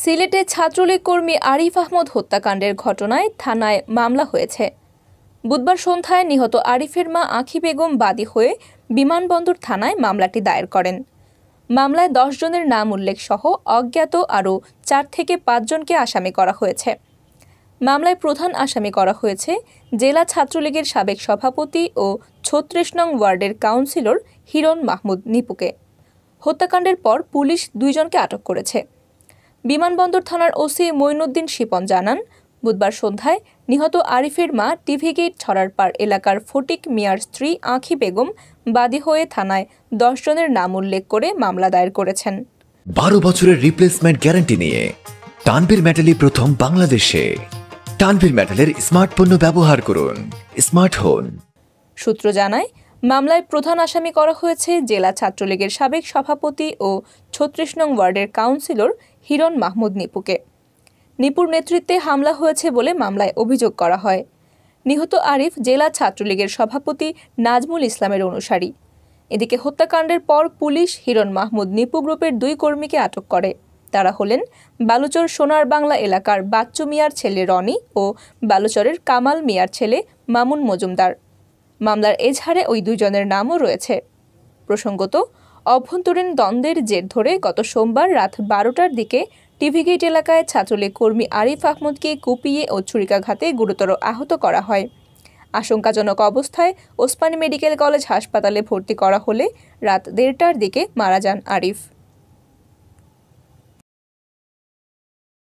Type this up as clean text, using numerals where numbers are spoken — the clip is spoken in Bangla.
সিলেটে ছাত্রলীগ কর্মী আরিফ আহমদ হত্যাকাণ্ডের ঘটনায় থানায় মামলা হয়েছে। বুধবার সন্ধ্যায় নিহত আরিফের মা আঁখি বেগম বাদী হয়ে বিমানবন্দর থানায় মামলাটি দায়ের করেন। মামলায় 10 জনের নাম উল্লেখ সহ অজ্ঞাত আরও 4 থেকে 5 জনকে আসামি করা হয়েছে। মামলায় প্রধান আসামি করা হয়েছে জেলা ছাত্রলীগের সাবেক সভাপতি ও 36 নং ওয়ার্ডের কাউন্সিলর হিরণ মাহমুদ নিপুকে। হত্যাকাণ্ডের পর পুলিশ 2 জনকে আটক করেছে। বিমানবন্দর থানার ওসি মঈনুদ্দিন শিপন জানান, বুধবার সন্ধ্যায় নিহত আরিফের মা টিভি গেট ছড়ারপাড় এলাকার ফটিক মিয়ার স্ত্রী আঁখি বেগম বাদী হয়ে থানায় 10 জনের নাম উল্লেখ করে মামলা দায়ের করেছেন। 12 বছরের রিপ্লেসমেন্ট গ্যারান্টি নিয়ে তানভীর মেটালই প্রথম বাংলাদেশে। তানভীর মেটালের স্মার্ট পণ্য ব্যবহার করুন, স্মার্ট হন। সূত্র জানায়, মামলায় প্রধান আসামি করা হয়েছে জেলা ছাত্রলীগের সাবেক সভাপতি ও 36 নং ওয়ার্ডের কাউন্সিলর হিরণ মাহমুদ নিপুকে। নিপুর নেতৃত্বে হামলা হয়েছে বলে মামলায় অভিযোগ করা হয়। নিহত আরিফ জেলা ছাত্রলীগের সভাপতি নাজমুল ইসলামের অনুসারী। এদিকে হত্যাকাণ্ডের পর পুলিশ হিরণ মাহমুদ নিপু গ্রুপের 2 কর্মীকে আটক করে। তারা হলেন বালুচর সোনার বাংলা এলাকার বাচ্চু মিয়ার ছেলে রনি ও বালুচরের কামাল মিয়ার ছেলে মামুন মজুমদার। মামলার এজাহারে ওই 2 জনের নামও রয়েছে। প্রসঙ্গত, অভ্যন্তরীণ দ্বন্দ্বের জের ধরে গত সোমবার রাত 12টার দিকে টিভি গেট এলাকায় ছাত্রলীগ কর্মী আরিফ আহমদকে কুপিয়ে ও ছুরিকাঘাতে গুরুতর আহত করা হয়। আশঙ্কাজনক অবস্থায় ওসমানী মেডিকেল কলেজ হাসপাতালে ভর্তি করা হলে রাত 1:30টার দিকে মারা যান আরিফ।